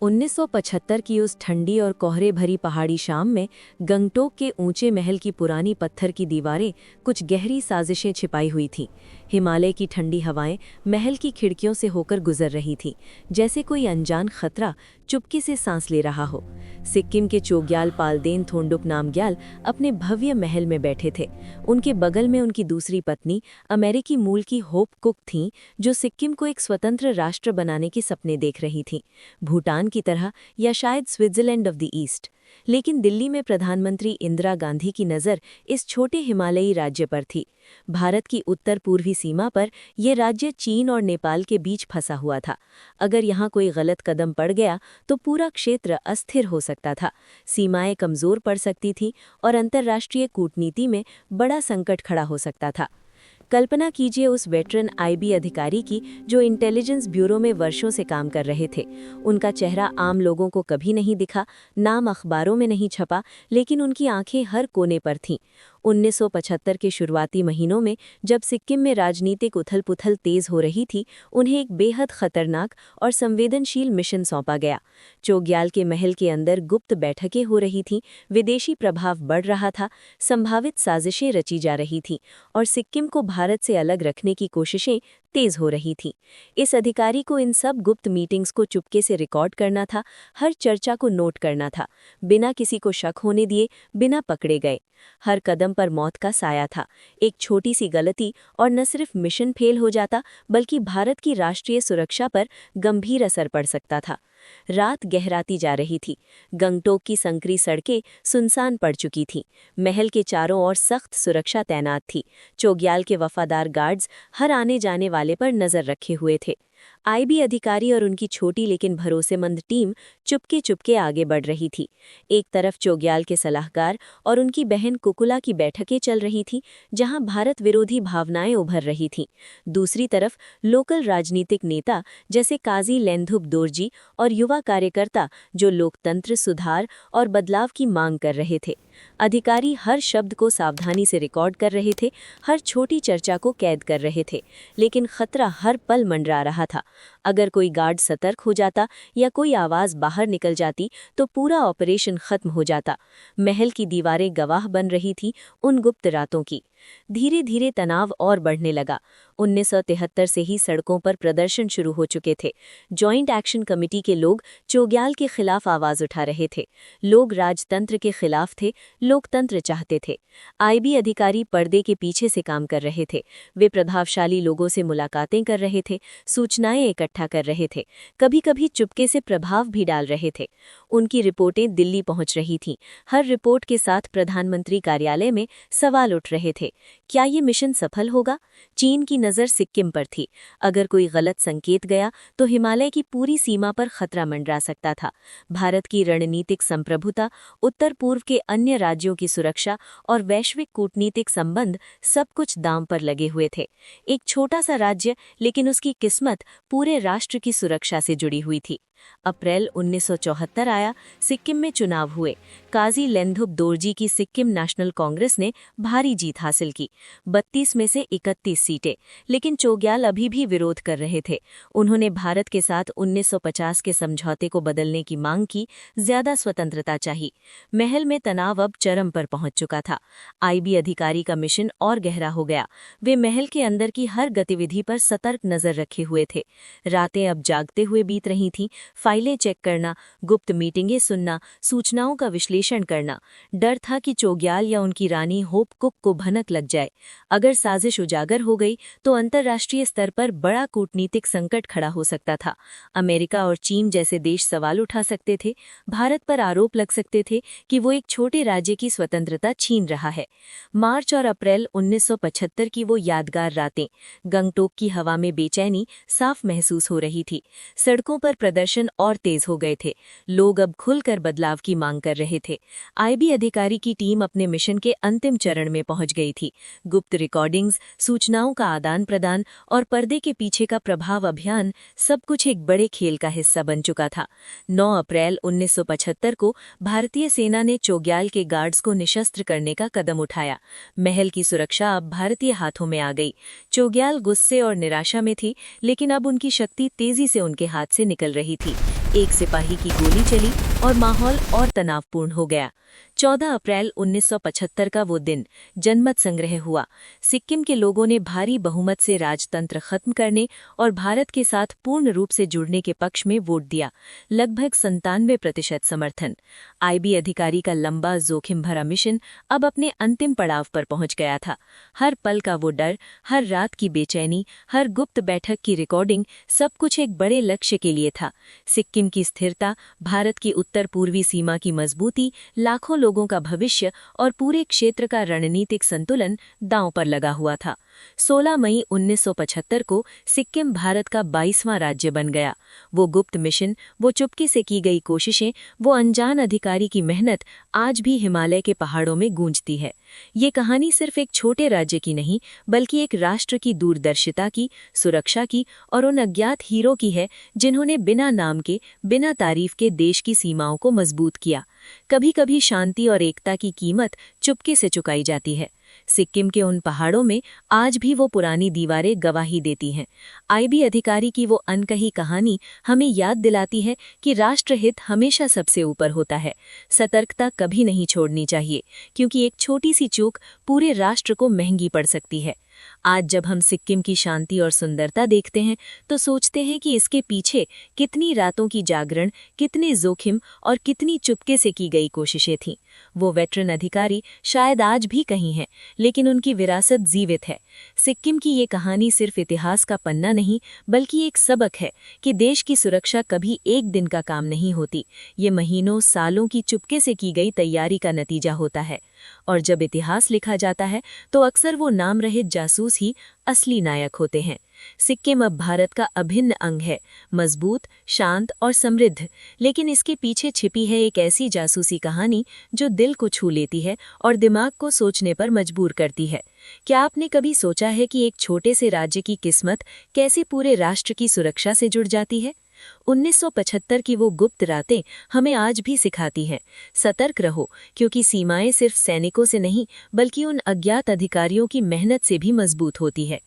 1975 की उस ठंडी और कोहरे भरी पहाड़ी शाम में गंगटोक के ऊंचे महल की पुरानी पत्थर की दीवारें कुछ गहरी साजिशें छिपाई हुई थीं। हिमालय की ठंडी हवाएं महल की खिड़कियों से होकर गुजर रही थीं, जैसे कोई अनजान खतरा चुपके से सांस ले रहा हो। सिक्किम के चोग्याल पालदेन थोंडुक नामग्याल अपने भव्य महल में बैठे थे। उनके बगल में उनकी दूसरी पत्नी अमेरिकी मूल की होप कुक थीं, जो सिक्किम को एक स्वतंत्र राष्ट्र बनाने के सपने देख रही थीं, भूटान की तरह या शायद स्विट्जरलैंड ऑफ द ईस्ट। लेकिन दिल्ली में प्रधानमंत्री इंदिरा गांधी की नज़र इस छोटे हिमालयी राज्य पर थी। भारत की उत्तर पूर्वी सीमा पर यह राज्य चीन और नेपाल के बीच फंसा हुआ था। अगर यहाँ कोई गलत कदम पड़ गया तो पूरा क्षेत्र अस्थिर हो सकता था, सीमाएं कमज़ोर पड़ सकती थीं और अंतर्राष्ट्रीय कूटनीति में बड़ा संकट खड़ा हो सकता था। कल्पना कीजिए उस वेटरन आईबी अधिकारी की जो इंटेलिजेंस ब्यूरो में वर्षों से काम कर रहे थे। उनका चेहरा आम लोगों को कभी नहीं दिखा, नाम अखबारों में नहीं छपा, लेकिन उनकी आंखें हर कोने पर थीं। 1975 के शुरुआती महीनों में जब सिक्किम में राजनीतिक उथल-पुथल तेज हो रही थी, उन्हें एक बेहद खतरनाक और संवेदनशील मिशन सौंपा गया। चोग्याल के महल के अंदर गुप्त बैठकें हो रही थीं, विदेशी प्रभाव बढ़ रहा था, संभावित साजिशें रची जा रही थीं और सिक्किम को भारत से अलग रखने की कोशिशें तेज हो रही थीं। इस अधिकारी को इन सब गुप्त मीटिंग्स को चुपके से रिकॉर्ड करना था, हर चर्चा को नोट करना था, बिना किसी को शक होने दिए, बिना पकड़े गए। हर कदम पर मौत का साया था। एक छोटी सी गलती और न सिर्फ मिशन फेल हो जाता, बल्कि भारत की राष्ट्रीय सुरक्षा पर गंभीर असर पड़ सकता था। रात गहराती जा रही थी। गंगटोक की संकरी सड़कें सुनसान पड़ चुकी थीं। महल के चारों ओर सख्त सुरक्षा तैनात थी। चोग्याल के वफादार गार्ड्स हर आने जाने वाले पर नजर रखे हुए थे। आईबी अधिकारी और उनकी छोटी लेकिन भरोसेमंद टीम चुपके चुपके आगे बढ़ रही थी। एक तरफ चोग्याल के सलाहकार और उनकी बहन कुकुला की बैठकें चल रही थीं, जहां भारत विरोधी भावनाएं उभर रही थीं। दूसरी तरफ लोकल राजनीतिक नेता जैसे काजी लेंधुप दोरजी और युवा कार्यकर्ता जो लोकतंत्र सुधार और बदलाव की मांग कर रहे थे। अधिकारी हर शब्द को सावधानी से रिकॉर्ड कर रहे थे, हर छोटी चर्चा को कैद कर रहे थे, लेकिन खतरा हर पल मंडरा रहा था। अगर कोई गार्ड सतर्क हो जाता या कोई आवाज बाहर निकल जाती तो पूरा ऑपरेशन खत्म हो जाता। महल की दीवारें गवाह बन रही थी उन गुप्त रातों की। धीरे धीरे तनाव और बढ़ने लगा। 1973 से ही सड़कों पर प्रदर्शन शुरू हो चुके थे। जॉइंट एक्शन कमेटी के लोग चोग्याल के खिलाफ आवाज उठा रहे थे। लोग राजतंत्र के खिलाफ थे, लोकतंत्र चाहते थे। आईबी अधिकारी पर्दे के पीछे से काम कर रहे थे। वे प्रभावशाली लोगों से मुलाकातें कर रहे थे, सूचनाएं इकट्ठा कर रहे थे, कभी-कभी चुपके से प्रभाव भी डाल रहे थे। उनकी रिपोर्टें दिल्ली पहुंच रही थीं। हर रिपोर्ट के साथ प्रधानमंत्री कार्यालय में सवाल उठ रहे थे। क्या ये मिशन सफल होगा? चीन की नज़र सिक्किम पर थी। अगर कोई गलत संकेत गया तो हिमालय की पूरी सीमा पर खतरा मंडरा सकता था। भारत की रणनीतिक संप्रभुता, उत्तर पूर्व के अन्य राज्यों की सुरक्षा और वैश्विक कूटनीतिक संबंध सब कुछ दांव पर लगे हुए थे। एक छोटा सा राज्य, लेकिन उसकी किस्मत पूरे राष्ट्र की सुरक्षा से जुड़ी हुई थी। अप्रैल 1974 आया। सिक्किम में चुनाव हुए। काजी लेंधुप दोरजी की सिक्किम नेशनल कांग्रेस ने भारी जीत हासिल की, 32 में से 31 सीटें। लेकिन चोग्याल अभी भी विरोध कर रहे थे। उन्होंने भारत के साथ 1950 के समझौते को बदलने की मांग की, ज्यादा स्वतंत्रता चाहिए। महल में तनाव अब चरम पर पहुंच चुका था। आईबी अधिकारी का मिशन और गहरा हो गया। वे महल के अंदर की हर गतिविधि पर सतर्क नजर रखे हुए थे। रातें अब जागते हुए बीत रही थीं, फाइलें चेक करना, गुप्त मीटिंगें सुनना, सूचनाओं का विश्लेषण करना। डर था कि चोग्याल या उनकी रानी होप कुक को भनक लग जाए। अगर साजिश उजागर हो गई तो अंतर्राष्ट्रीय स्तर पर बड़ा कूटनीतिक संकट खड़ा हो सकता था। अमेरिका और चीन जैसे देश सवाल उठा सकते थे, भारत पर आरोप लग सकते थे कि वो एक छोटे राज्य की स्वतंत्रता छीन रहा है। मार्च और अप्रैल 1975 की वो यादगार रातें। गंगटोक की हवा में बेचैनी साफ महसूस हो रही थी। सड़कों पर प्रदर्शन और तेज हो गए थे। लोग अब खुलकर बदलाव की मांग कर रहे थे। आईबी अधिकारी की टीम अपने मिशन के अंतिम चरण में पहुंच गई थी। गुप्त रिकॉर्डिंग्स, सूचनाओं का आदान प्रदान और पर्दे के पीछे का प्रभाव अभियान, सब कुछ एक बड़े खेल का हिस्सा बन चुका था। 9 अप्रैल 1975 को भारतीय सेना ने चोग्याल के गार्ड्स को निशस्त्र करने का कदम उठाया। महल की सुरक्षा अब भारतीय हाथों में आ गई। चोग्याल गुस्से और निराशा में थी, लेकिन अब उनकी शक्ति तेजी से उनके हाथ से निकल रही थी। एक सिपाही की गोली चली और माहौल और तनावपूर्ण हो गया। 14 अप्रैल 1975 का वो दिन जनमत संग्रह हुआ। सिक्किम के लोगों ने भारी बहुमत से राजतंत्र खत्म करने और भारत के साथ पूर्ण रूप से जुड़ने के पक्ष में वोट दिया। लगभग 97% समर्थन। आईबी अधिकारी का लंबा जोखिम भरा मिशन अब अपने अंतिम पड़ाव पर पहुंच गया था। हर पल का वो डर, हर रात की बेचैनी, हर गुप्त बैठक की रिकॉर्डिंग, सब कुछ एक बड़े लक्ष्य के लिए था। सिक्किम की स्थिरता, भारत की उत्तर पूर्वी सीमा की मजबूती, लाखों लोगों का भविष्य और पूरे क्षेत्र का रणनीतिक संतुलन दांव पर लगा हुआ था। 16 मई 1975 को सिक्किम भारत का 22वां राज्य बन गया। वो गुप्त मिशन, वो चुपके से की गई कोशिशें, वो अनजान अधिकारी की मेहनत आज भी हिमालय के पहाड़ों में गूंजती है। ये कहानी सिर्फ एक छोटे राज्य की नहीं, बल्कि एक राष्ट्र की दूरदर्शिता की, सुरक्षा की और उन अज्ञात हीरो की है जिन्होंने बिना नाम के, बिना तारीफ के देश की सीमाओं को मजबूत किया। कभी कभी शांति और एकता की कीमत चुपके से चुकाई जाती है। सिक्किम के उन पहाड़ों में आज भी वो पुरानी दीवारें गवाही देती हैं। आईबी अधिकारी की वो अनकही कहानी हमें याद दिलाती है कि राष्ट्रहित हमेशा सबसे ऊपर होता है। सतर्कता कभी नहीं छोड़नी चाहिए, क्योंकि एक छोटी सी चूक पूरे राष्ट्र को महंगी पड़ सकती है। आज जब हम सिक्किम की शांति और सुंदरता देखते हैं तो सोचते हैं कि इसके पीछे कितनी रातों की जागरण, कितने जोखिम और कितनी चुपके से की गई कोशिशें थीं। वो वेटरन अधिकारी शायद आज भी कहीं हैं, लेकिन उनकी विरासत जीवित है। सिक्किम की ये कहानी सिर्फ इतिहास का पन्ना नहीं, बल्कि एक सबक है कि देश की सुरक्षा कभी एक दिन का काम नहीं होती। ये महीनों, सालों की चुपके से की गई तैयारी का नतीजा होता है। और जब इतिहास लिखा जाता है तो अक्सर वो नाम रहित जासूस ही असली नायक होते हैं। सिक्किम अब भारत का अभिन्न अंग है, मजबूत, शांत और समृद्ध, लेकिन इसके पीछे छिपी है एक ऐसी जासूसी कहानी जो दिल को छू लेती है और दिमाग को सोचने पर मजबूर करती है। क्या आपने कभी सोचा है कि एक छोटे से राज्य की किस्मत कैसे पूरे राष्ट्र की सुरक्षा से जुड़ जाती है? 1975 की वो गुप्त रातें हमें आज भी सिखाती हैं, सतर्क रहो, क्योंकि सीमाएं सिर्फ सैनिकों से नहीं, बल्कि उन अज्ञात अधिकारियों की मेहनत से भी मजबूत होती है।